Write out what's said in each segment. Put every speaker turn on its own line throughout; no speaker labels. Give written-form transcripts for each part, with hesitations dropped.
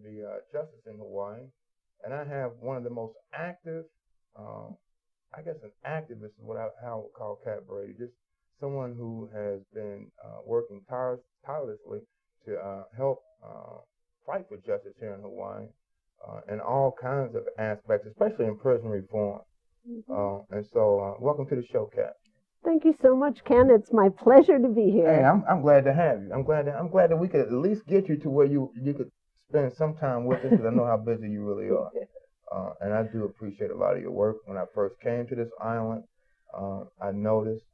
the justice in Hawaii, and I have one of the most active, I guess an activist is what how I would call Kat Brady, just someone who has been working tirelessly to help fight for justice here in Hawaii in all kinds of aspects, especially in prison reform. And so, welcome to the show, Kat.
Thank you so much, Ken. It's my pleasure to be here.
Hey, I'm glad to have you. I'm glad that we could at least get you to where you could spend some time with us, because I know how busy you really are. And I do appreciate a lot of your work. When I first came to this island, I noticed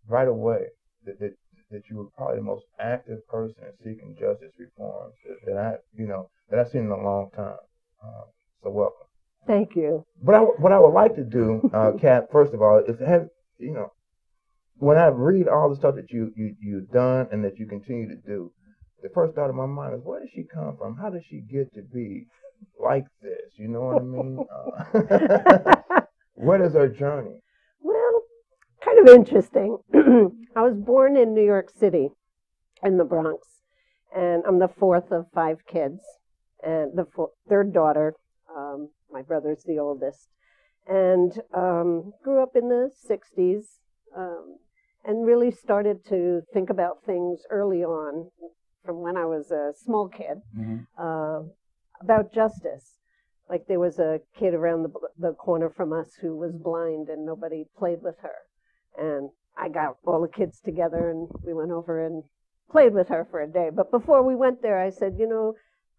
right away that you were probably the most active person in seeking justice reforms that I've seen in a long time. So welcome.
Thank you.
What I would like to do, Kat, first of all, is to have, when I read all the stuff that you've done and that you continue to do, the first thought in my mind is, where does she come from? How does she get to be like this? You know what I mean? What is her journey?
Well, kind of interesting. I was born in New York City, in the Bronx, and I'm the fourth of 5 kids, and the third daughter. My brother's the oldest, and grew up in the 60s, and really started to think about things early on, from when I was a small kid, about justice. Like, there was a kid around the corner from us who was blind, and nobody played with her. And I got all the kids together, and we went over and played with her for a day. But before we went there, I said,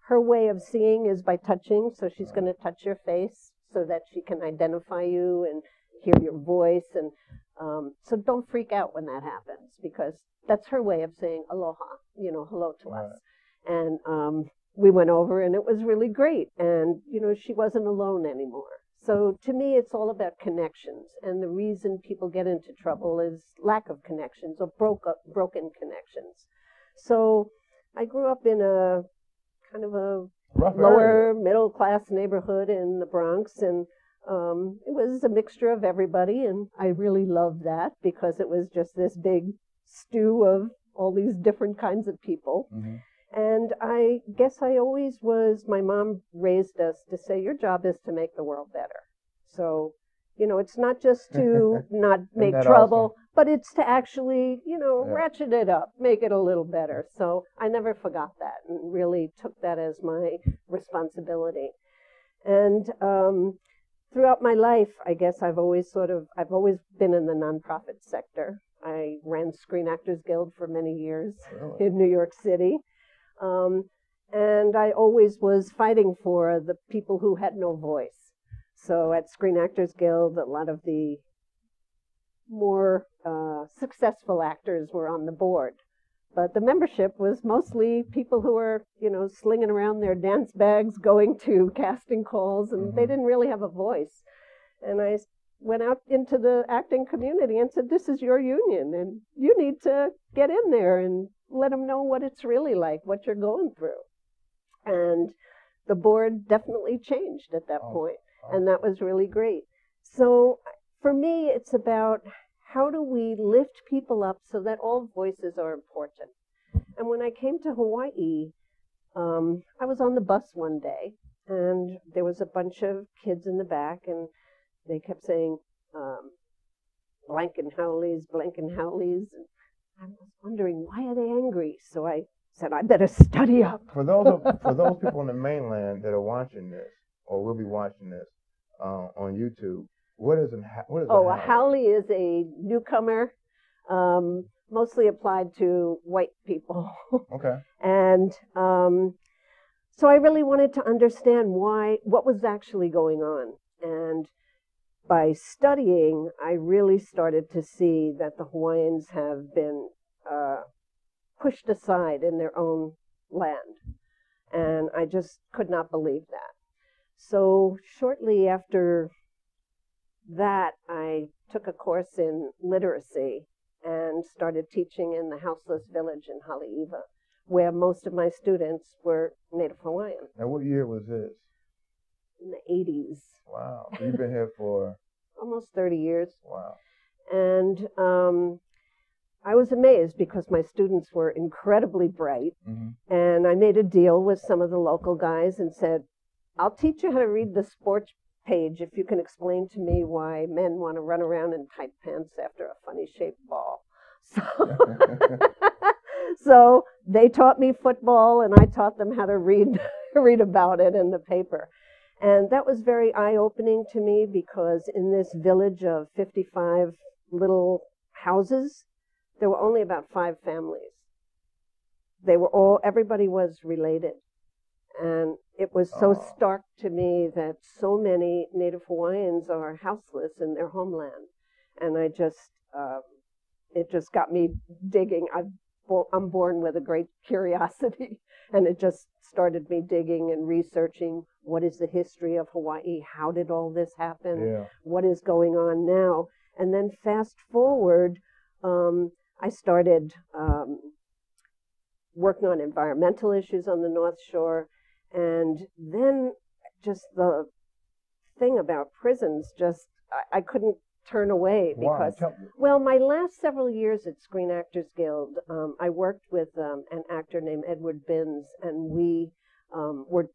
her way of seeing is by touching, so she's going to touch your face so that she can identify you and hear your voice. And so don't freak out when that happens, because that's her way of saying aloha, hello to us. And we went over, and it was really great. And, she wasn't alone anymore. So to me, it's all about connections. And the reason people get into trouble is lack of connections, or broken connections. So I grew up in a kind of a lower middle class neighborhood in the Bronx, and it was a mixture of everybody, and I really loved that, because it was just this big stew of all these different kinds of people. And I guess my mom raised us to say, your job is to make the world better. So, it's not just to not make trouble, awesome? But it's to actually, ratchet it up, make it a little better. So I never forgot that, and really took that as my responsibility. And throughout my life, I guess I've always been in the nonprofit sector. I ran Screen Actors Guild for many years in New York City. And I always was fighting for the people who had no voice. So at Screen Actors Guild, a lot of the more successful actors were on the board. But the membership was mostly people who were, slinging around their dance bags, going to casting calls, and they didn't really have a voice. And I went out into the acting community and said, this is your union, and you need to get in there and let them know what it's really like, what you're going through. And the board definitely changed at that point. And that was really great. So for me, it's about, how do we lift people up so that all voices are important? And when I came to Hawaii, I was on the bus one day, and there was a bunch of kids in the back, and they kept saying, blank and Howleys, blank and Howleys. And I was wondering, why are they angry? So I said, I better study up.
For those people on the mainland that are watching this, or will be watching this on YouTube, what is a
Howley is a newcomer, mostly applied to white people.
Okay.
And so I really wanted to understand what was actually going on. And by studying, I really started to see that the Hawaiians have been pushed aside in their own land. And I just could not believe that. So shortly after that, I took a course in literacy and started teaching in the houseless village in Haleiwa, where most of my students were Native Hawaiian.
And what year was this?
In the 80s.
Wow. So you've been here for?
Almost 30 years.
Wow.
And I was amazed because my students were incredibly bright,
Mm-hmm.
and I made a deal with some of the local guys and said, I'll teach you how to read the sports page if you can explain to me why men want to run around in tight pants after a funny shaped ball. So, so they taught me football, and I taught them how to read about it in the paper. And that was very eye-opening to me because in this village of 55 little houses, there were only about 5 families. Everybody was related. And it was so stark to me that so many Native Hawaiians are houseless in their homeland. And it just got me digging. I'm born with a great curiosity, and it just started me digging and researching what is the history of Hawaii, how did all this happen, what is going on now. And then fast forward, I started working on environmental issues on the North Shore, and then just the thing about prisons, I couldn't turn away because, well, my last several years at Screen Actors Guild, I worked with an actor named Edward Binns, and we were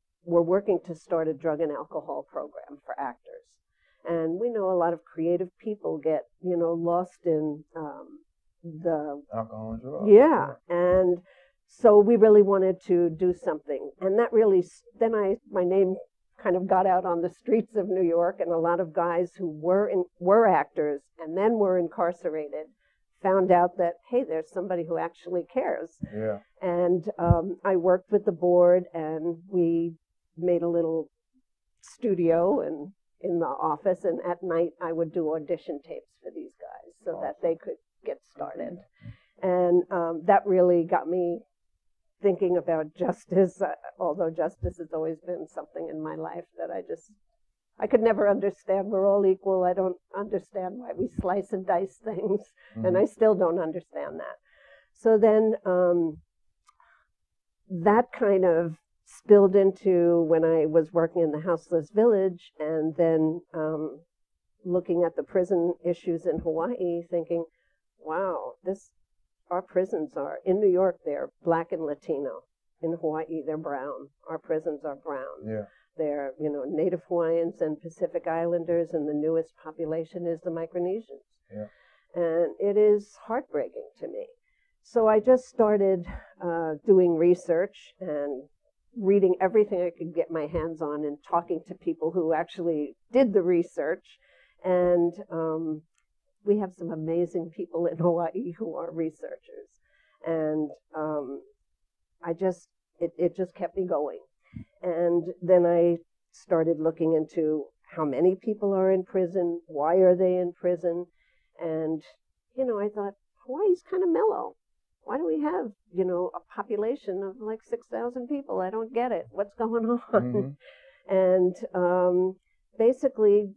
working to start a drug and alcohol program for actors. And we know a lot of creative people get, lost in the
alcohol and drugs.
Yeah, and so we really wanted to do something, and that really my name kind of got out on the streets of New York, and a lot of guys who were actors and then were incarcerated found out that, hey, there's somebody who actually cares.
Yeah.
And I worked with the board, and we made a little studio and in the office, and at night I would do audition tapes for these guys so that they could get started. And that really got me thinking about justice, although justice has always been something in my life that I could never understand. We're all equal. I don't understand why we slice and dice things, and I still don't understand that. So then that kind of spilled into when I was working in the Houseless Village, and then looking at the prison issues in Hawaii, thinking, wow, our prisons are, in New York, they're Black and Latino. In Hawaii, they're brown. Our prisons are brown.
Yeah.
They're, Native Hawaiians and Pacific Islanders, and the newest population is the Micronesians.
Yeah.
And it is heartbreaking to me. So I just started doing research and reading everything I could get my hands on and talking to people who actually did the research. And we have some amazing people in Hawaii who are researchers. And it just kept me going. And then I started looking into how many people are in prison, why are they in prison? And, I thought, Hawaii's kind of mellow. Why do we have, a population of like 6,000 people? I don't get it. What's going on? And basically,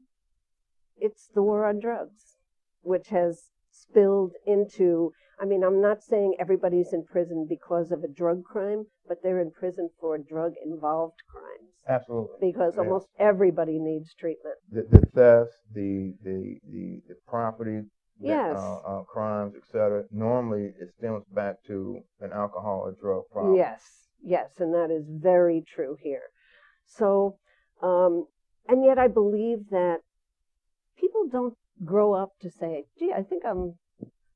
it's the war on drugs, which has spilled into, I'm not saying everybody's in prison because of a drug crime, but they're in prison for drug-involved crimes.
Absolutely.
Because almost everybody needs treatment.
The theft, the property, crimes, etc. Normally, it stems back to an alcohol or drug problem.
Yes, and that is very true here. So, and yet I believe that people don't grow up to say, gee, I think I'm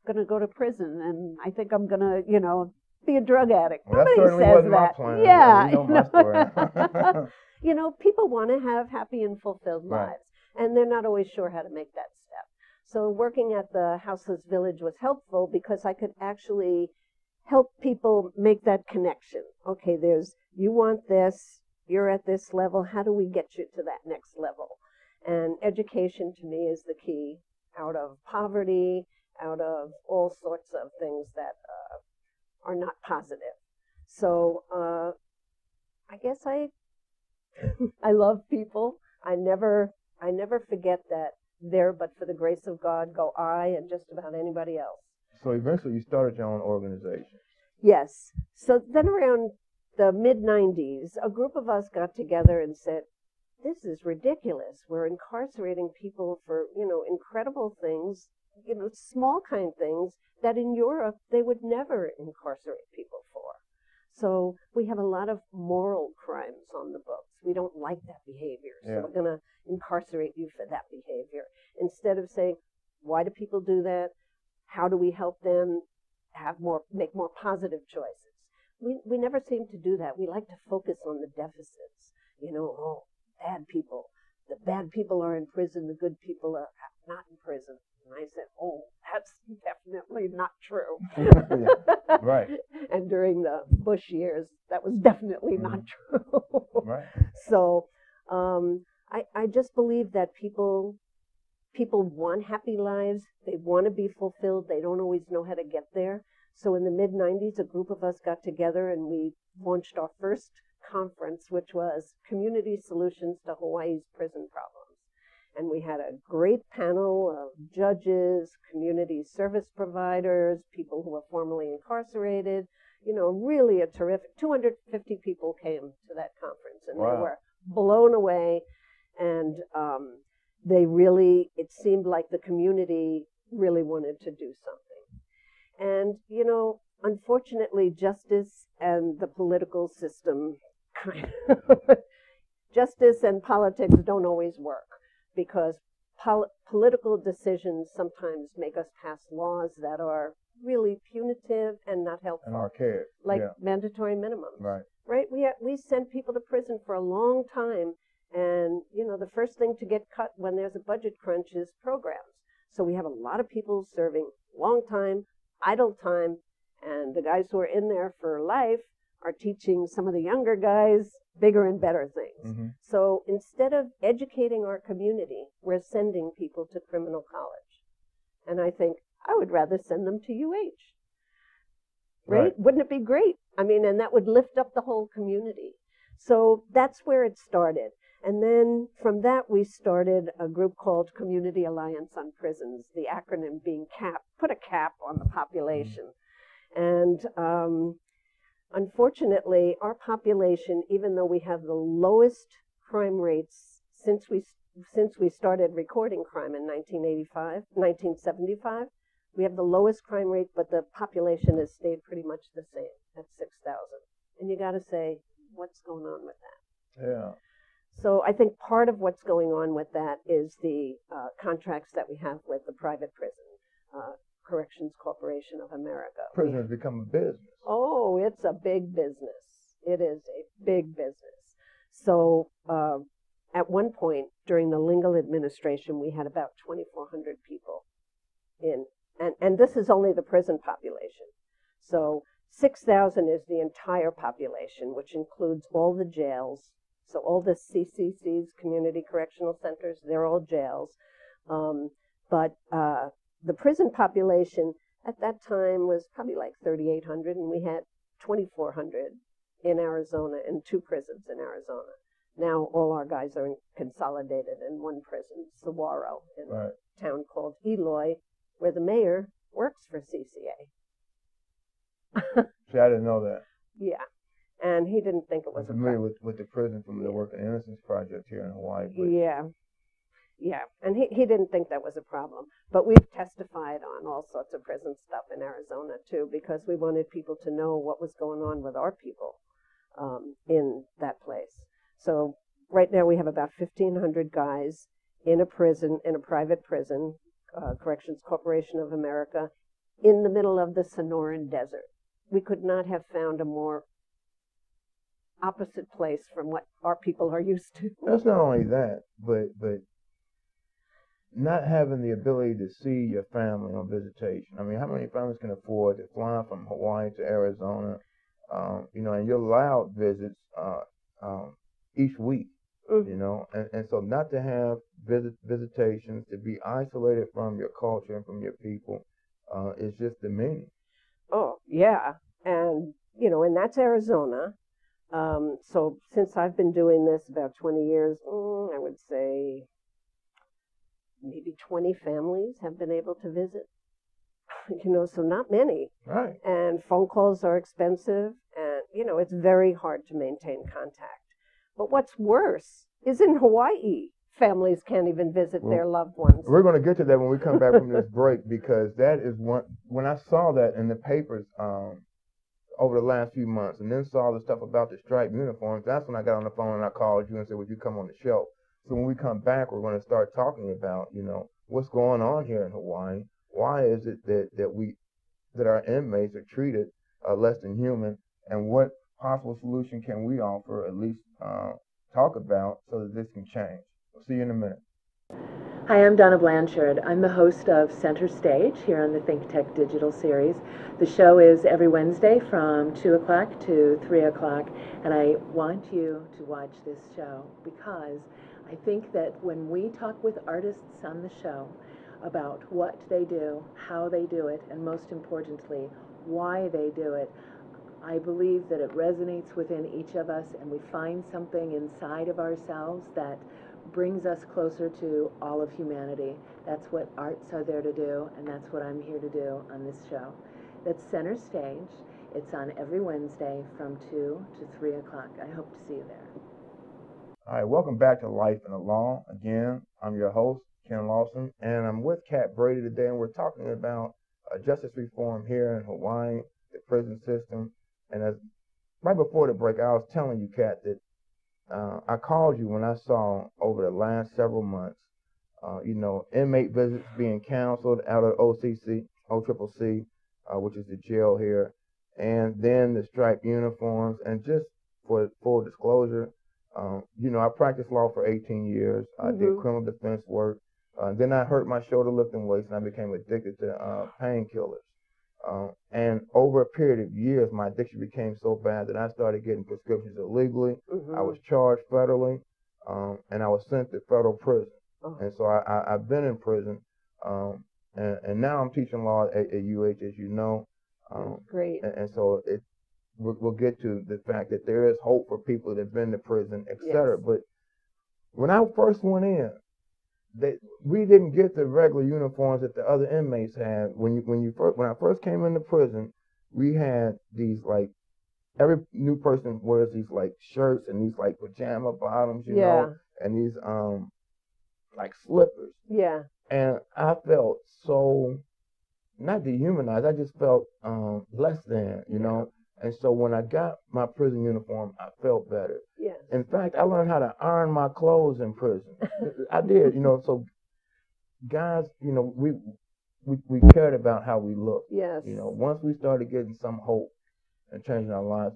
going to go to prison, and I think I'm going to, be a drug addict.
Well,
Nobody
that certainly
says
wasn't
that.
my plan.
Yeah.
My story.
People want to have happy and fulfilled lives, and they're not always sure how to make that step. So working at the Houseless Village was helpful because I could actually help people make that connection. Okay, you want this, you're at this level, how do we get you to that next level? And education to me is the key out of poverty, out of all sorts of things that are not positive. So I guess I love people. I never forget that there, but for the grace of God, go I and just about anybody else.
So eventually you started your own organization.
Yes. So then around the mid-90s, a group of us got together and said, this is ridiculous. We're incarcerating people for, incredible things small kind things that in Europe they would never incarcerate people for. So we have a lot of moral crimes on the books. We don't like that behavior, so we're going to incarcerate you for that behavior. Instead of saying, why do people do that? How do we help them make more positive choices? We never seem to do that. We like to focus on the deficits. Bad people. The bad people are in prison. The good people are not in prison. And I said, that's definitely not true.
Yeah, right.
And during the Bush years, that was definitely not true.
Right.
So I just believe that people want happy lives. They want to be fulfilled. They don't always know how to get there. So in the mid-'90s, a group of us got together and we launched our first conference, which was Community Solutions to Hawaii's Prison Problems. And we had a great panel of judges, community service providers, people who were formerly incarcerated, really a terrific, 250 people came to that conference, and they were blown away. And it seemed like the community really wanted to do something. And, unfortunately, justice and the political system justice and politics don't always work, because political decisions sometimes make us pass laws that are really punitive and not helpful.
And archaic.
Like mandatory minimums.
Right.
Right? We send people to prison for a long time, and, the first thing to get cut when there's a budget crunch is programs. So we have a lot of people serving long time, idle time, and the guys who are in there for life are teaching some of the younger guys bigger and better things. Mm-hmm. So instead of educating our community, we're sending people to criminal college. And I think I would rather send them to UH. Right? Wouldn't it be great? And that would lift up the whole community. So that's where it started. And then from that, we started a group called Community Alliance on Prisons, the acronym being CAP, put a cap on the population. And unfortunately, our population, even though we have the lowest crime rates since we started recording crime in 1975, we have the lowest crime rate, but the population has stayed pretty much the same at 6,000. And you got to say, what's going on with that?
Yeah.
So I think part of what's going on with that is the contracts that we have with the private prison, Corrections Corporation of America.
Prison has become a business.
Oh, it's a big business. It is a big business. So at one point during the Lingle administration, we had about 2,400 people in, and this is only the prison population. So 6,000 is the entire population, which includes all the jails. So all the CCCs, community correctional centers, they're all jails. But the prison population at that time was probably like 3,800, and we had 2,400 in Arizona and 2 prisons in Arizona. Now all our guys are consolidated in one prison, Saguaro, in a town called Eloy, where the mayor works for CCA.
See, I didn't know that.
Yeah. And he didn't think it was
I'm familiar with the prison from the Work and Innocence Project here in Hawaii. But
Yeah. And he didn't think that was a problem. But we've testified on all sorts of prison stuff in Arizona, too, because we wanted people to know what was going on with our people in that place. So right now we have about 1,500 guys in a prison, in a private prison, Corrections Corporation of America, in the middle of the Sonoran Desert. We could not have found a more opposite place from what our people are used to.
That's not only that, but not having the ability to see your family on visitation. I mean, how many families can afford to fly from Hawaii to Arizona? And you're allowed visits each week. And so not to have visitations, to be isolated from your culture and from your people, is just demeaning.
Oh, yeah. And, and that's Arizona. So since I've been doing this about 20 years, I would say maybe 20 families have been able to visit. So not many.
Right.
And phone calls are expensive, and, it's very hard to maintain contact. But what's worse is in Hawaii, families can't even visit their loved ones.
We're going to get to that when we come back from this break, because that is one. When I saw that in the papers over the last few months, and then saw the stuff about the striped uniforms, that's when I got on the phone and I called you and said, would you come on the show? So when we come back, we're going to start talking about, what's going on here in Hawaii. Why is it that our inmates are treated less than human, and what possible solution can we offer, at least talk about, so that this can change? We'll see you in a minute.
Hi, I'm Donna Blanchard. I'm the host of Center Stage here on the ThinkTech digital series. The show is every Wednesday from 2 o'clock to 3 o'clock, and I want you to watch this show because I think that when we talk with artists on the show about what they do, how they do it, and most importantly, why they do it, I believe that it resonates within each of us, and we find something inside of ourselves that brings us closer to all of humanity. That's what arts are there to do, and that's what I'm here to do on this show. That's Center Stage. It's on every Wednesday from 2 to 3 o'clock. I hope to see you there.
All right, welcome back to Life in the Law. Again, I'm your host, Kenneth Lawson, and I'm with Kat Brady today, and we're talking about justice reform here in Hawaii, the prison system. And as right before the break, I was telling you, Kat, that I called you when I saw over the last several months, inmate visits being canceled out of OCCC, which is the jail here, and then the striped uniforms. And just for full disclosure, I practiced law for 18 years. I did criminal defense work. Then I hurt my shoulder lifting weights, and I became addicted to painkillers. And over a period of years, my addiction became so bad that I started getting prescriptions illegally. I was charged federally, and I was sent to federal prison. And so I've been in prison, and now I'm teaching law at UH, as you know.
Great.
And so we'll get to the fact that there is hope for people that have been to prison, etc. Yes. But when I first went in, we didn't get the regular uniforms that the other inmates had. When I first came into prison, we had these, like, every new person wears these like shirts and these like pajama bottoms, you know, and these like slippers.
Yeah.
And I felt so not dehumanized. I just felt less than, you know. And so when I got my prison uniform, I felt better.
Yes.
In fact, I learned how to iron my clothes in prison. I did, so guys, we cared about how we looked.
Yes.
Once we started getting some hope and changing our lives.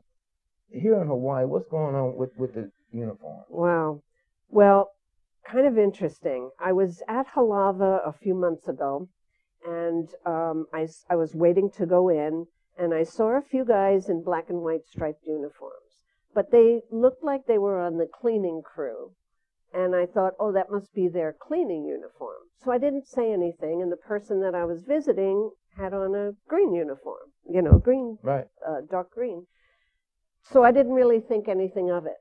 Here in Hawaii, what's going on with the uniform?
Wow. Well, kind of interesting. I was at Halava a few months ago, and I was waiting to go in, and I saw a few guys in black and white striped uniforms, but they looked like they were on the cleaning crew. And I thought, oh, that must be their cleaning uniform. So I didn't say anything, and the person that I was visiting had on a green uniform, green,
right.
Dark green. So I didn't really think anything of it.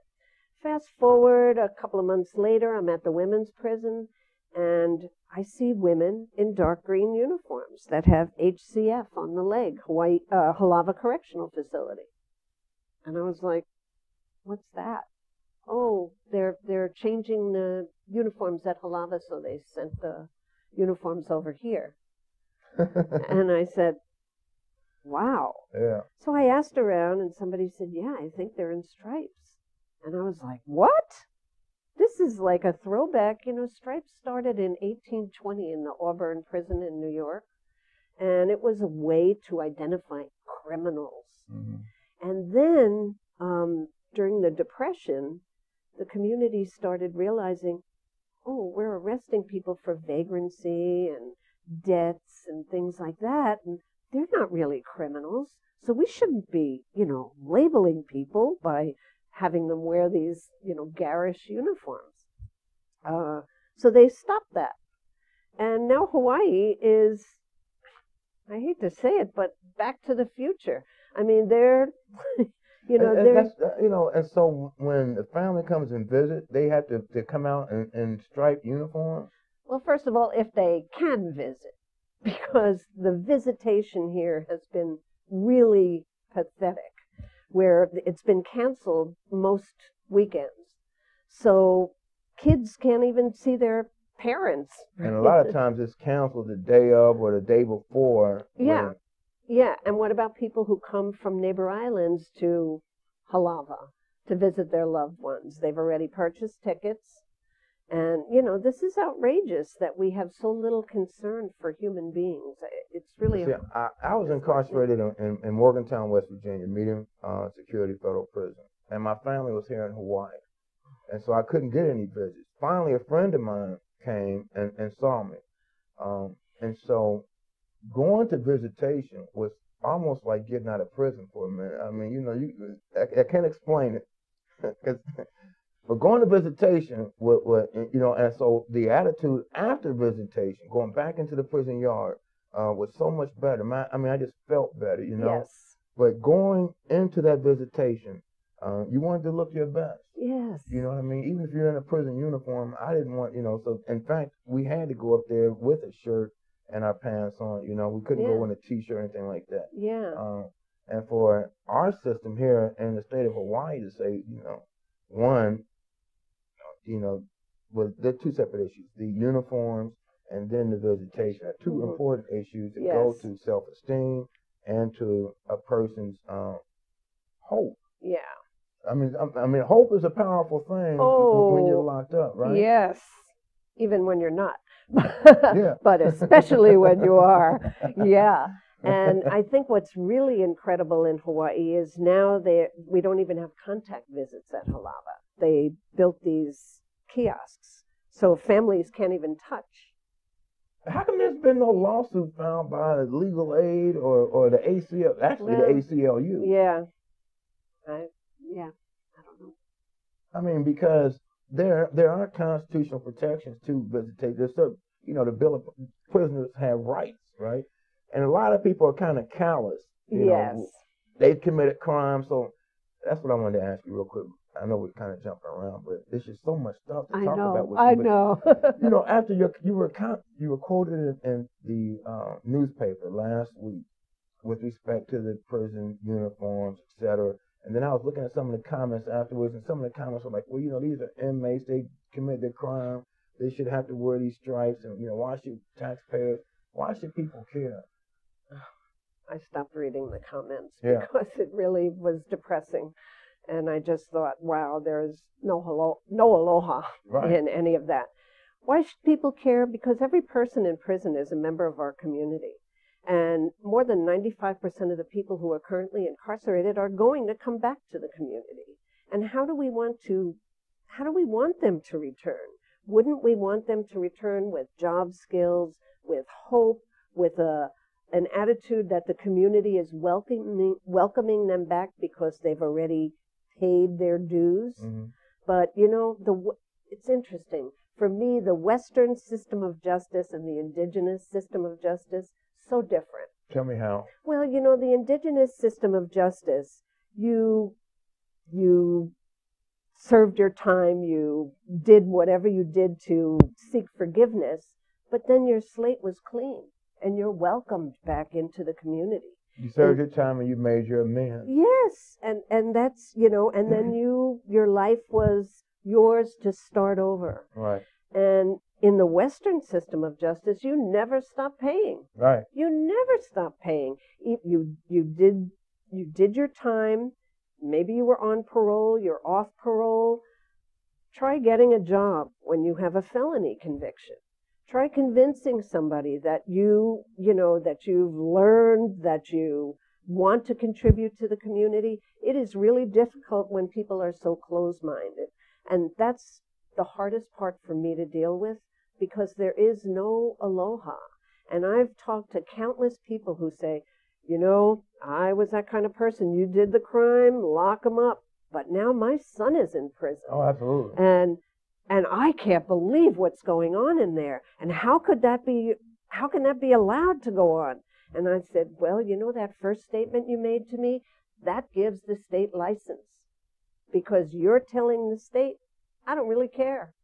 Fast forward a couple of months later, I'm at the women's prison, and I see women in dark green uniforms that have HCF on the leg, Hawaii Halava Correctional Facility. And I was like, what's that? Oh, they're changing the uniforms at Halava, so they sent the uniforms over here. And I said, wow.
Yeah.
So I asked around, and somebody said, yeah, I think they're in stripes. And I was like, what? This is like a throwback. Stripes started in 1820 in the Auburn prison in New York, and it was a way to identify criminals. And then during the Depression, the community started realizing, oh, we're arresting people for vagrancy and debts and things like that, and they're not really criminals, so we shouldn't be, labeling people by having them wear these, garish uniforms. So they stopped that. And now Hawaii is, I hate to say it, but back to the future. I mean, they're,
and so when the family comes and visit, they have to come out in striped uniforms?
Well, first of all, if they can visit, because the visitation here has been really pathetic, where it's been canceled most weekends. So kids can't even see their parents.
And a lot of times it's canceled the day of or the day before.
Yeah. Yeah. And what about people who come from neighbor islands to Halava to visit their loved ones? They've already purchased tickets. And, this is outrageous that we have so little concern for human beings. It's really...
See, I was incarcerated in Morgantown, West Virginia, medium security federal prison. And my family was here in Hawaii. And so I couldn't get any visits. Finally, a friend of mine came and saw me. And so going to visitation was almost like getting out of prison for a minute. I mean, I can't explain it. But going to visitation, and so the attitude after visitation, going back into the prison yard, was so much better. I just felt better,
Yes.
But going into that visitation, you wanted to look your best.
Yes.
You know what I mean? Even if you're in a prison uniform, I didn't want, so in fact, we had to go up there with a shirt and our pants on, we couldn't go in a t-shirt or anything like that.
Yeah.
And for our system here in the state of Hawaii to say, one, well, there are two separate issues: the uniforms and then the visitation. Are two important issues that go to self-esteem and to a person's hope.
Yeah.
I mean, hope is a powerful thing when you're locked up, right?
Yes, even when you're not.
Yeah.
But especially when you are. Yeah. And I think what's really incredible in Hawaii is now we don't even have contact visits at Halava. They built these kiosks, so families can't even touch.
How come there's been no lawsuit filed by the legal aid or the ACL? Actually, the ACLU.
Yeah. I don't know.
I mean, because there are constitutional protections to visitation. There's certain, the Bill of Prisoners have rights, right? And a lot of people are kind of callous.
Yes.
They've committed crimes, so that's what I wanted to ask you real quick. I know we're kind of jumping around, but there's just so much stuff to talk about with you.
I know.
After you were quoted in the newspaper last week with respect to the prison uniforms, etc. And then I was looking at some of the comments afterwards, and some of the comments were like, well, these are inmates, they commit their crime, they should have to wear these stripes, and why should people care?
I stopped reading the comments because it really was depressing. And I just thought, wow, there's no aloha in any of that. Why should people care? Because every person in prison is a member of our community. And more than 95% of the people who are currently incarcerated are going to come back to the community. And how do we want them to return? Wouldn't we want them to return with job skills, with hope, with an attitude that the community is welcoming them back because they've already paid their dues?
Mm-hmm.
But, it's interesting. For me, the Western system of justice and the indigenous system of justice, so different.
Tell me how.
Well, the indigenous system of justice, you served your time, you did whatever you did to seek forgiveness, but then your slate was clean and you're welcomed back into the community.
You served your time and you made your amends.
Yes, and that's, and then your life was yours to start over.
Right.
And in the Western system of justice, you never stop paying.
Right.
You never stop paying. You did your time. Maybe you were on parole, you're off parole. Try getting a job when you have a felony conviction. Try convincing somebody that that you've learned, that you want to contribute to the community. It is really difficult when people are so closed-minded. And that's the hardest part for me to deal with, because there is no aloha. And I've talked to countless people who say, I was that kind of person. You did the crime, lock them up. But now my son is in prison.
Oh, absolutely.
And I can't believe what's going on in there. And how can that be allowed to go on? And I said, well, that first statement you made to me, that gives the state license. Because you're telling the state, I don't really care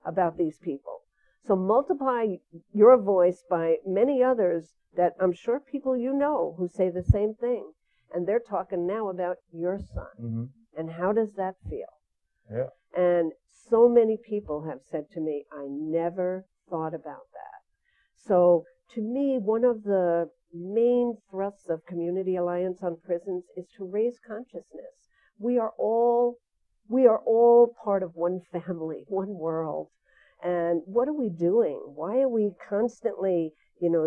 about these people. So multiply your voice by many others that I'm sure people who say the same thing. And they're talking now about your son.
Mm-hmm.
And how does that feel?
Yeah.
And so many people have said to me, I never thought about that. So to me, one of the main thrusts of Community Alliance on Prisons is to raise consciousness. We are all part of one family, one world. And what are we doing? Why are we constantly,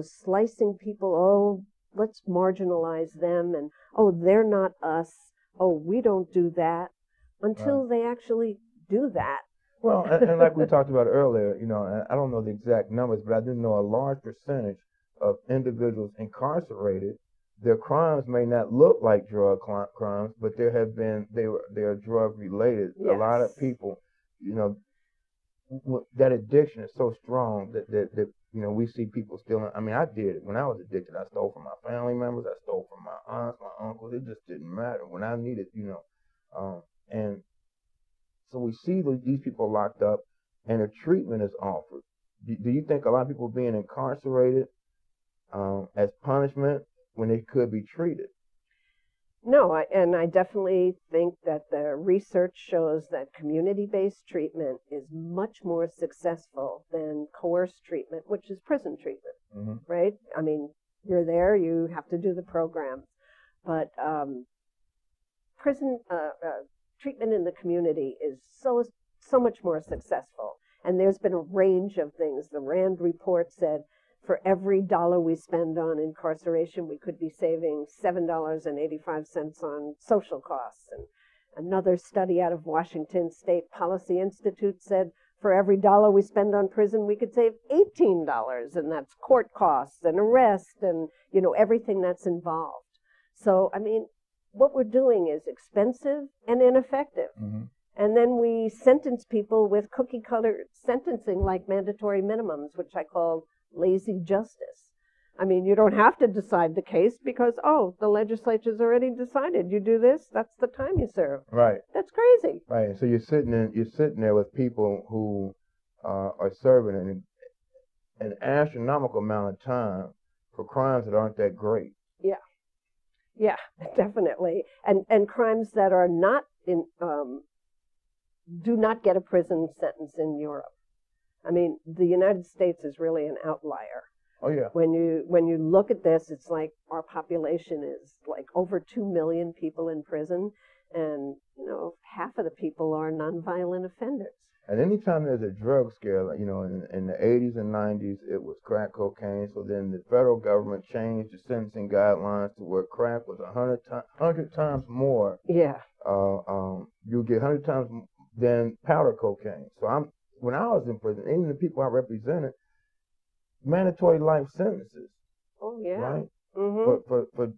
slicing people? Oh, let's marginalize them, and oh, they're not us. Oh, we don't do that, until
Right.
they actually do that.
Well, and like we talked about earlier, I don't know the exact numbers, but I do know a large percentage of individuals incarcerated, their crimes may not look like drug crimes, but they are drug related.
Yes.
A lot of people, that addiction is so strong that we see people stealing. I mean, I did it when I was addicted. I stole from my family members. I stole from my aunts, my uncles. It just didn't matter when I needed, and so we see these people locked up, and a treatment is offered. Do you think a lot of people being incarcerated as punishment when they could be treated?
No, I definitely think that the research shows that community-based treatment is much more successful than coerced treatment, which is prison treatment, right? I mean, you're there, you have to do the programs, but prison treatment in the community is so much more successful. And there's been a range of things. The Rand report said for every dollar we spend on incarceration, we could be saving $7.85 on social costs. And another study out of Washington State Policy Institute said for every dollar we spend on prison, we could save $18, and that's court costs and arrest and, everything that's involved. So, I mean, what we're doing is expensive and ineffective. And then we sentence people with cookie-cutter sentencing like mandatory minimums, which I call lazy justice. I mean, you don't have to decide the case because, the legislature's already decided. You do this, that's the time you serve.
Right.
That's crazy.
Right. So you're sitting there with people who are serving an astronomical amount of time for crimes that aren't that great.
Yeah, definitely. And crimes that are not do not get a prison sentence in Europe. I mean, the United States is really an outlier.
Oh yeah.
When you look at this, it's like our population is like over 2 million people in prison, and half of the people are nonviolent offenders.
And anytime there's a drug scare, in the 80s and 90s, it was crack cocaine. So then the federal government changed the sentencing guidelines to where crack was 100 times more.
Yeah.
You get 100 times than powder cocaine. So when I was in prison, even the people I represented, mandatory life sentences.
Oh yeah.
Right.
Mm-hmm.
For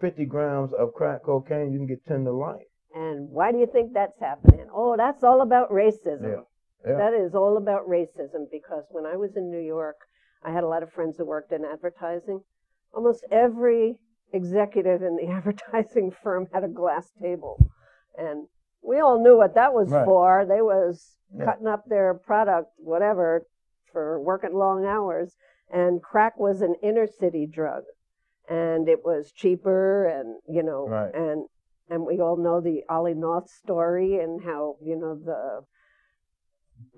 50 grams of crack cocaine, you can get 10 to life.
And why do you think that's happening? Oh, that's all about racism.
Yeah.
That is all about racism, because when I was in New York, I had a lot of friends who worked in advertising. Almost every executive in the advertising firm had a glass table. And we all knew what that was for. They was cutting up their product, whatever, for working long hours. And crack was an inner city drug. And it was cheaper and, and we all know the Ollie North story and how,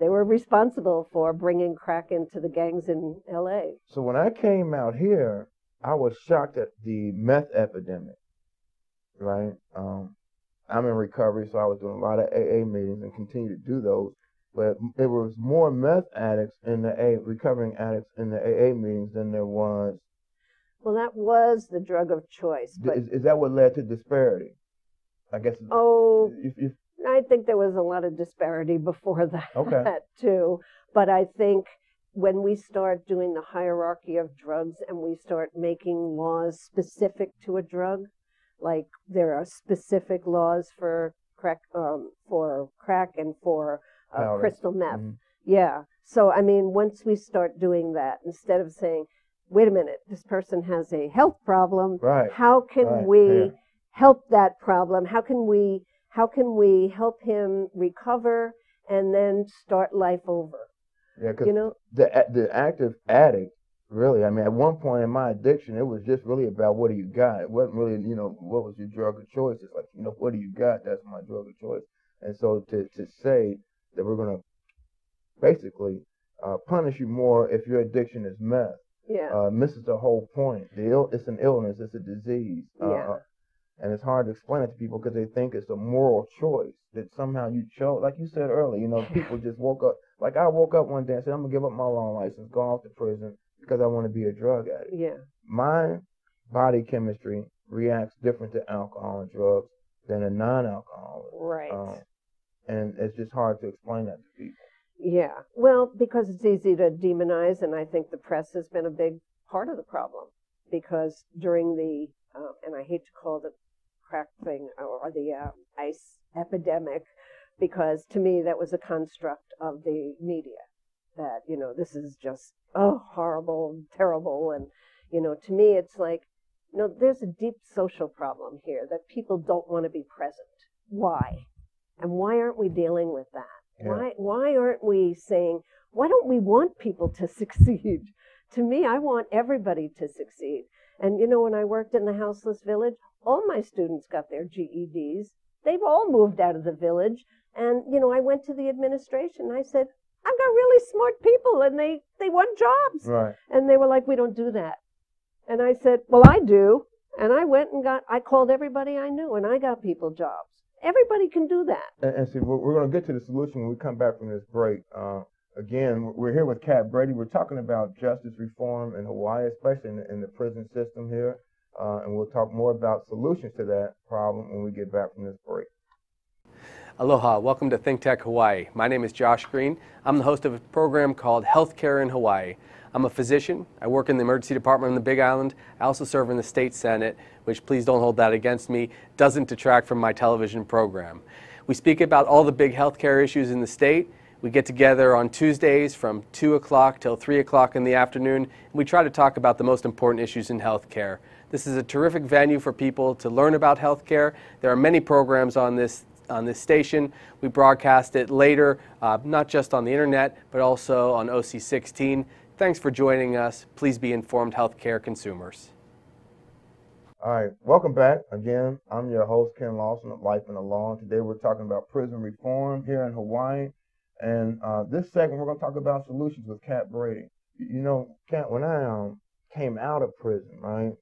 they were responsible for bringing crack into the gangs in L.A.
So when I came out here, I was shocked at the meth epidemic, right? I'm in recovery, so I was doing a lot of AA meetings and continue to do those. But there was more meth addicts recovering addicts in the AA meetings than there was.
Well, that was the drug of choice. But
is that what led to disparity? I guess.
I think there was a lot of disparity before that too. But I think when we start doing the hierarchy of drugs and we start making laws specific to a drug, like there are specific laws for crack and for crystal meth. Mm-hmm. Yeah. So I mean, once we start doing that, instead of saying, "Wait a minute, this person has a health problem.
Right.
How can we help that problem? How can we help him recover and then start life over?"
Yeah, because the active addict, really, I mean, at one point in my addiction, it was just really about what do you got. It wasn't really, what was your drug of choice. It's like, what do you got? That's my drug of choice. And so to say that we're going to basically punish you more if your addiction is meth.
Yeah.
Misses the whole point. It's an illness. It's a disease.
Yeah.
And it's hard to explain it to people because they think it's a moral choice that somehow you chose. Like you said earlier, you know, people just woke up. Like I woke up one day and said, I'm going to give up my law license, go off to prison because I want to be a drug addict.
Yeah.
My body chemistry reacts different to alcohol and drugs than a non-alcoholic.
Right.
And it's just hard to explain that to people.
Yeah. Well, because it's easy to demonize, and I think the press has been a big part of the problem. Because during the, and I hate to call it crack thing or the ice epidemic, because to me that was a construct of the media. That, you know, this is just, horrible, terrible. And, you know, to me it's like, no, there's a deep social problem here that people don't want to be present. Why? And why aren't we dealing with that?
Yeah.
Why aren't we saying, why don't we want people to succeed? To me, I want everybody to succeed. And, you know, when I worked in the houseless village, all my students got their GEDs. They've all moved out of the village. And, you know, I went to the administration. I said, I've got really smart people, and they want jobs.
Right.
And they were like, we don't do that. And I said, well, I do. And I went and I called everybody I knew, and I got people jobs. Everybody can do that.
And see, we're going to get to the solution when we come back from this break. Again, we're here with Kat Brady. We're talking about justice reform in Hawaii, especially in the prison system here. And we'll talk more about solutions to that problem when we get back from this break.
Aloha, welcome to ThinkTech Hawaii. My name is Josh Green. I'm the host of a program called Healthcare in Hawaii. I'm a physician. I work in the emergency department on the Big Island. I also serve in the state senate, which, please don't hold that against me, doesn't detract from my television program. We speak about all the big healthcare issues in the state. We get together on Tuesdays from 2 o'clock till 3 o'clock in the afternoon, and we try to talk about the most important issues in healthcare. This is a terrific venue for people to learn about healthcare. There are many programs on this station. We broadcast it later, not just on the internet, but also on OC16. Thanks for joining us. Please be informed healthcare consumers.
All right, welcome back. Again, I'm your host, Ken Lawson of Life in the Law. And today we're talking about prison reform here in Hawaii. And this segment, we're going to talk about solutions with Kat Brady. You know, Kat, when I came out of prison, right,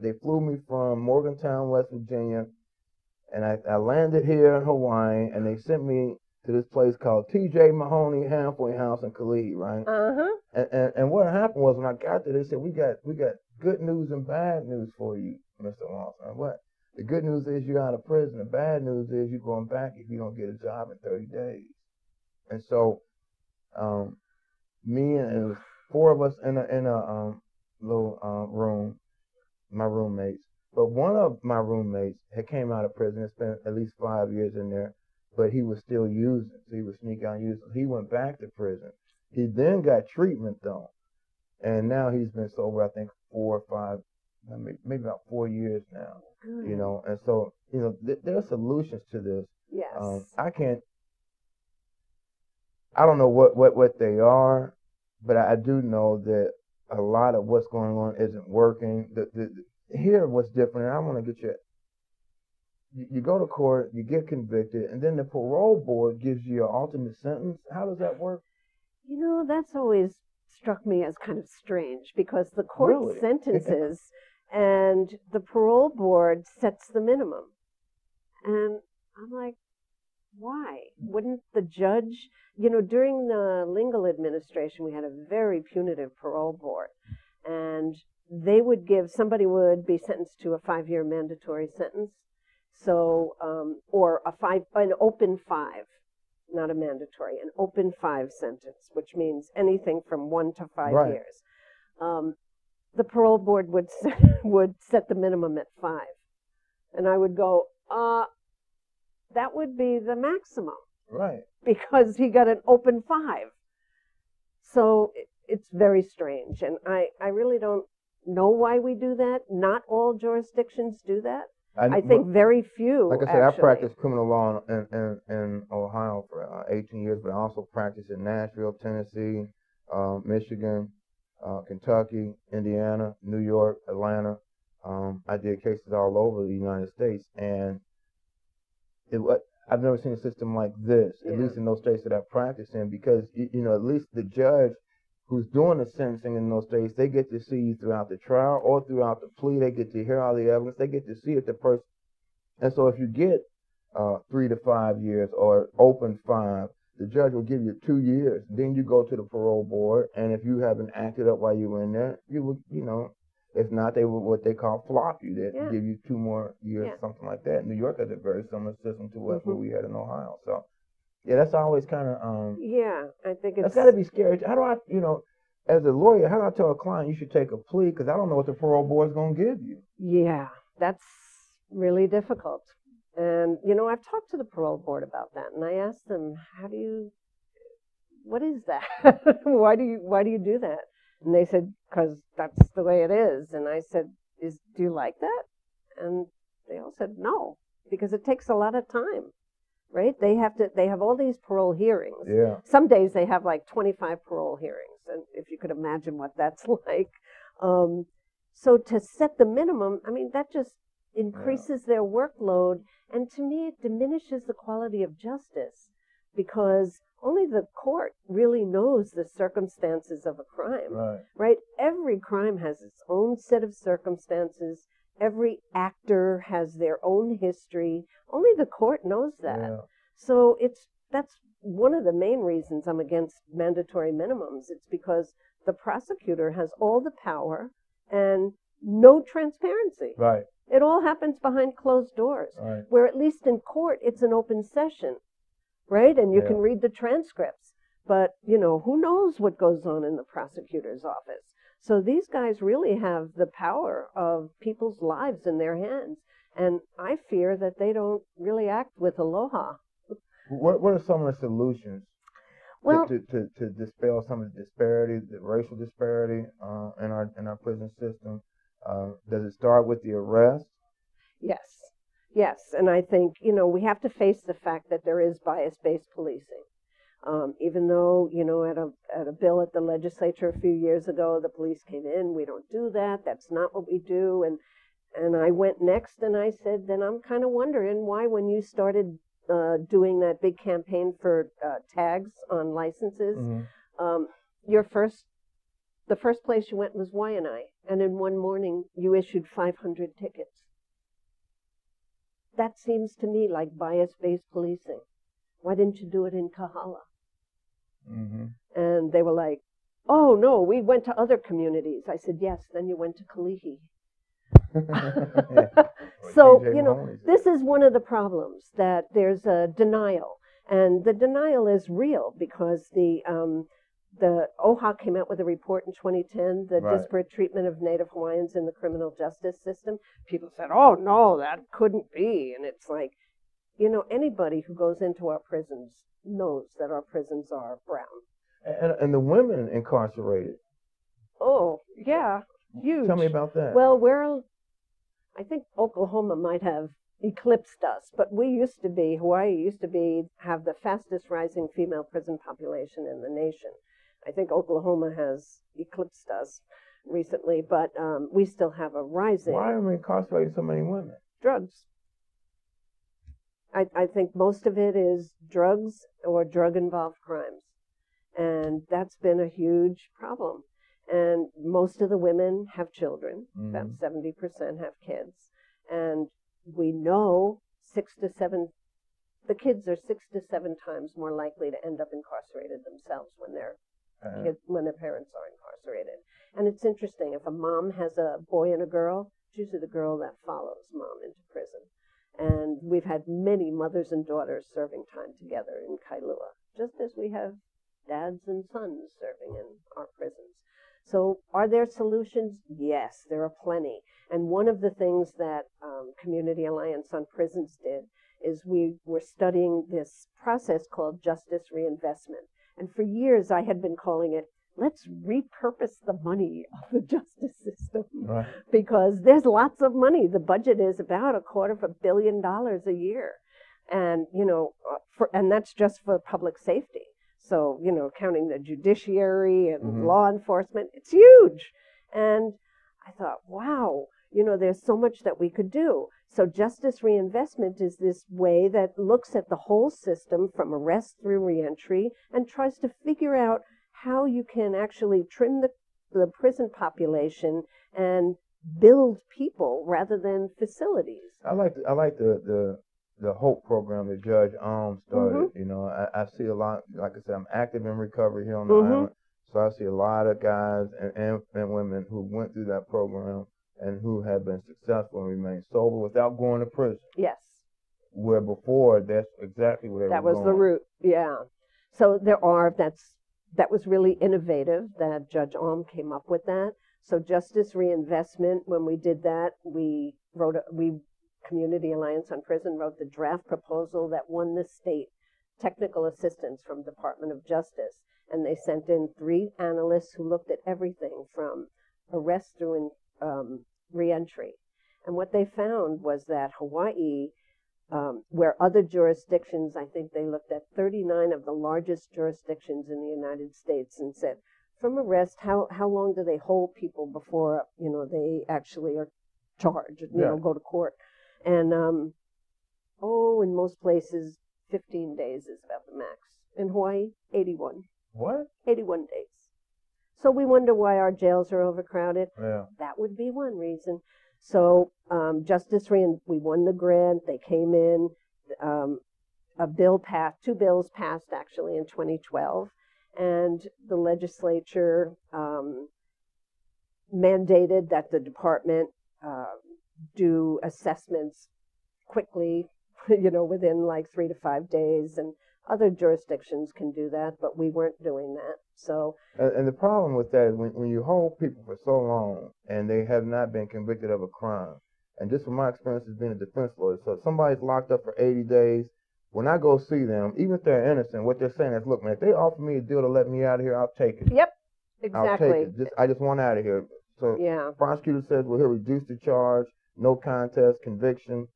they flew me from Morgantown, West Virginia, and I landed here in Hawaii, and they sent me to this place called T.J. Mahoney Halfway House in Kalihi, right?
Uh-huh.
And what happened was when I got there, they said, we got good news and bad news for you, Mr. Lawson. What? The good news is you're out of prison. The bad news is you're going back if you don't get a job in 30 days. And so, me and it was 4 of us in a little room, my roommates. But one of my roommates had came out of prison and spent at least 5 years in there, but he was still using, so he was sneaking out using. He went back to prison. He then got treatment though, and now he's been sober, I think 4 or 5, maybe about 4 years now.
Good.
You know, and so you know there are solutions to this.
Yes.
I don't know what they are, but I do know that a lot of what's going on isn't working. Here, what's different, and I want to get you go to court, you get convicted, and then the parole board gives you your ultimate sentence. How does that work?
You know, that's always struck me as kind of strange because the court
Really?
sentences and the parole board sets the minimum. And I'm like, why? Wouldn't the judge, you know, during the Lingle administration, we had a very punitive parole board. And they would somebody would be sentenced to a 5-year mandatory sentence. So, or an open 5, not a mandatory, an open 5 sentence, which means anything from 1 to 5
Right.
years. The parole board would set the minimum at 5. And I would go, that would be the maximum.
Right.
Because he got an open 5. So it's very strange. And I really don't know why we do that. Not all jurisdictions do that. I think very few.
Like I said,
actually.
I practiced criminal law in Ohio for 18 years, but I also practiced in Nashville, Tennessee, Michigan, Kentucky, Indiana, New York, Atlanta. I did cases all over the United States, and I've never seen a system like this, at least in those states that I've practiced in, because, you know, at least the judge who's doing the sentencing in those states, they get to see you throughout the trial or throughout the plea. They get to hear all the evidence. They get to see if the person. And so if you get 3 to 5 years or open 5, the judge will give you 2 years. Then you go to the parole board, and if you haven't acted up while you were in there, you would, you know, if not, they would what they call flop you. They give you 2 more years, something like that. New York has a very similar system to what we had in Ohio. So, yeah, that's always kind of
I think
that's got to be scary. How do I, you know, as a lawyer, how do I tell a client you should take a plea? Because I don't know what the parole board is going to give you.
Yeah, that's really difficult. And, you know, I've talked to the parole board about that, and I asked them, what is that? Why do you do that? And they said, because that's the way it is. And I said, do you like that? And they all said, no, because it takes a lot of time, right? They have all these parole hearings.
Yeah.
Some days they have like 25 parole hearings, and if you could imagine what that's like. So to set the minimum, I mean, that just increases their workload, and to me it diminishes the quality of justice, because only the court really knows the circumstances of a crime, right? Every crime has its own set of circumstances. Every actor has their own history. Only the court knows that.
Yeah.
So that's one of the main reasons I'm against mandatory minimums. It's because the prosecutor has all the power and no transparency.
Right.
It all happens behind closed doors, where at least in court it's an open session, right? And you can read the transcripts. But, you know, who knows what goes on in the prosecutor's office? So these guys really have the power of people's lives in their hands. And I fear that they don't really act with aloha.
What are some of the solutions to dispel some of the disparity, the racial disparity in our prison system? Does it start with the arrest?
Yes. And I think, you know, we have to face the fact that there is bias-based policing. Even though, you know, at a bill at the legislature a few years ago, the police came in, we don't do that, that's not what we do. And I went next and I said, then I'm kind of wondering why, when you started doing that big campaign for tags on licenses, the first place you went was Waianae, and in one morning you issued 500 tickets. That seems to me like bias-based policing. Why didn't you do it in Kahala? And they were like, oh, no, we went to other communities. I said, yes, then you went to Kalihi. So, you know, this is one of the problems, that there's a denial. And the denial is real, because the OHA came out with a report in 2010, the disparate treatment of Native Hawaiians in the criminal justice system. People said, oh, no, that couldn't be. And it's like, you know, anybody who goes into our prisons knows that our prisons are brown.
And the women incarcerated.
Oh, yeah, huge.
Tell me about that.
Well, I think Oklahoma might have eclipsed us, but Hawaii used to have the fastest rising female prison population in the nation. I think Oklahoma has eclipsed us recently, but we still have a rising.
Why are we incarcerating so many women?
Drugs. I think most of it is drugs or drug-involved crimes. And that's been a huge problem. And most of the women have children. About 70% have kids. And we know the kids are 6 to 7 times more likely to end up incarcerated themselves when their parents are incarcerated. And it's interesting, if a mom has a boy and a girl, it's usually the girl that follows mom into prison. And we've had many mothers and daughters serving time together in Kailua, just as we have dads and sons serving in our prisons. So are there solutions? Yes, there are plenty. And one of the things that Community Alliance on Prisons did is we were studying this process called justice reinvestment. And for years I had been calling it, let's repurpose the money of the justice system.
Right.
Because there's lots of money. The budget is about $250 million a year. And, you know, and that's just for public safety. So, you know, counting the judiciary and law enforcement, it's huge. And I thought, wow, you know, there's so much that we could do. So justice reinvestment is this way that looks at the whole system from arrest through reentry and tries to figure out how you can actually trim the prison population and build people rather than facilities.
I like the Hope program that Judge Alm started. You know, I see a lot. Like I said, I'm active in recovery here on the island, so I see a lot of guys and women who went through that program and who have been successful and remained sober without going to prison.
Yes.
Where before, that's exactly where they were going.
That was the route. Yeah. So that was really innovative that Judge Alm came up with that. So justice reinvestment, when we did that, we Community Alliance on Prison wrote the draft proposal that won the state technical assistance from Department of Justice. And they sent in 3 analysts who looked at everything from arrest through reentry. And what they found was that Hawaii, where other jurisdictions, I think they looked at 39 of the largest jurisdictions in the United States and said, from arrest, how long do they hold people before, they actually are charged, go to court? And, in most places, 15 days is about the max. In Hawaii, 81.
What?
81 days. So we wonder why our jails are overcrowded.
Yeah.
That would be one reason. So we won the grant. They came in. A bill passed. 2 bills passed actually in 2012, and the legislature mandated that the department do assessments quickly, within like 3 to 5 days, and other jurisdictions can do that, but we weren't doing that. So,
and the problem with that is when you hold people for so long and they have not been convicted of a crime, and just from my experience as being a defense lawyer, so if somebody's locked up for 80 days, when I go see them, even if they're innocent, what they're saying is, look, man, if they offer me a deal to let me out of here, I'll take it.
Yep, exactly.
I'll take it. I just want out of here. So
yeah.
Prosecutor says, well, he'll reduce the charge, no contest, conviction,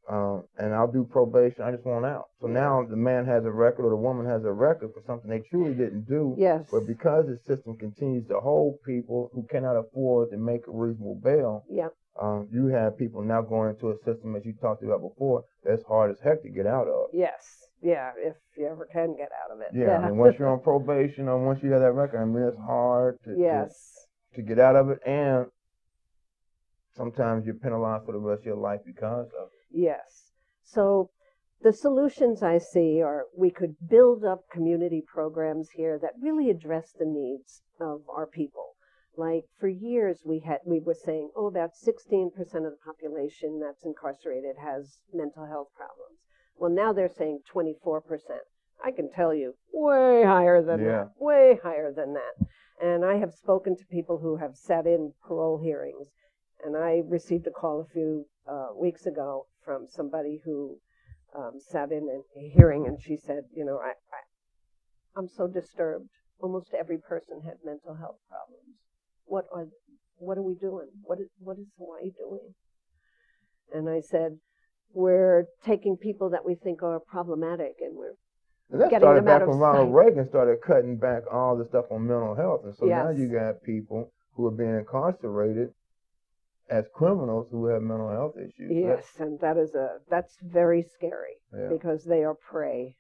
and I'll do probation. I just want out. So now the man has a record, or the woman has a record for something they truly didn't do.
Yes.
But because the system continues to hold people who cannot afford to make a reasonable bail, you have people now going into a system, as you talked about before, that's hard as heck to get out of.
Yes. Yeah, if you ever can get out of it.
Yeah, I mean, once you're on probation or once you have that record, I mean, it's hard to get out of it, and sometimes you're penalized for the rest of your life because of it.
Yes. So the solutions I see are we could build up community programs here that really address the needs of our people. Like for years we were saying, about 16% of the population that's incarcerated has mental health problems. Well, now they're saying 24%. I can tell you, way higher than that, way higher than that. And I have spoken to people who have sat in parole hearings, and I received a call a few weeks ago from somebody who sat in a hearing, and she said, I'm so disturbed. Almost every person had mental health problems. What are we doing? What is Hawaii doing? And I said, we're taking people that we think are problematic, and we're getting them out of sight. That started back when Ronald
Reagan started cutting back all the stuff on mental health, and so now you got people who are being incarcerated as criminals who have mental health issues.
Yes, and that's very scary because they are prey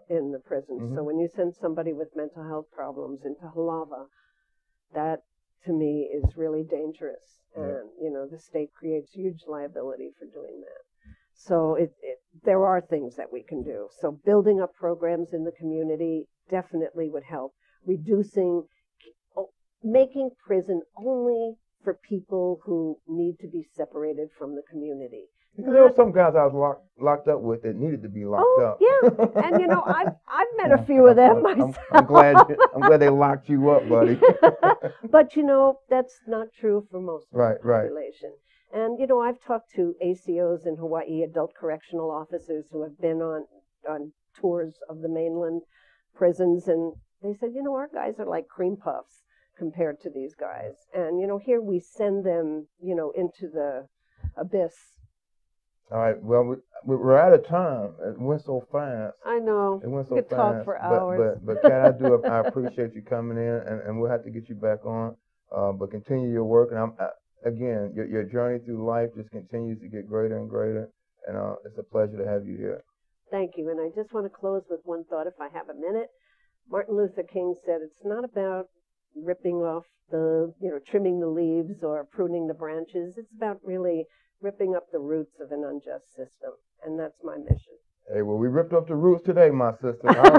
in the prisons. So when you send somebody with mental health problems into Halava, that to me is really dangerous. And, the state creates huge liability for doing that. So there are things that we can do. So building up programs in the community definitely would help. Making prison only for people who need to be separated from from because
there were some guys I was locked up with that needed to be locked up.
Yeah, and I've met a few of them myself.
I'm glad they locked you up, buddy.
But that's not true for most of the population.
Right.
And I've talked to ACOs in Hawaii, adult correctional officers who have been on tours of the mainland prisons, and they said, our guys are like cream puffs compared to these guys. And here we send them into the abyss.
All right. Well, we're out of time. It went so fast.
I know.
It went so
fast. We could talk for hours.
But Kat, I appreciate you coming in, and we'll have to get you back on. But continue your work, and again, your journey through life just continues to get greater and greater, and it's a pleasure to have you here.
Thank you. And I just want to close with one thought, if I have a minute. Martin Luther King said it's not about ripping off trimming the leaves or pruning the branches. It's about really ripping up the roots of an unjust system. And that's my mission.
Hey, well, we ripped up the roots today, my sister. All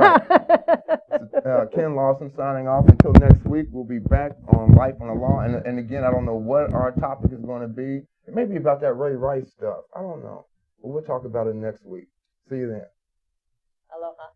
right. Ken Lawson signing off. Until next week, we'll be back on Life on the Law. And again, I don't know what our topic is going to be. It may be about that Ray Rice stuff. I don't know. But we'll talk about it next week. See you then.
Aloha.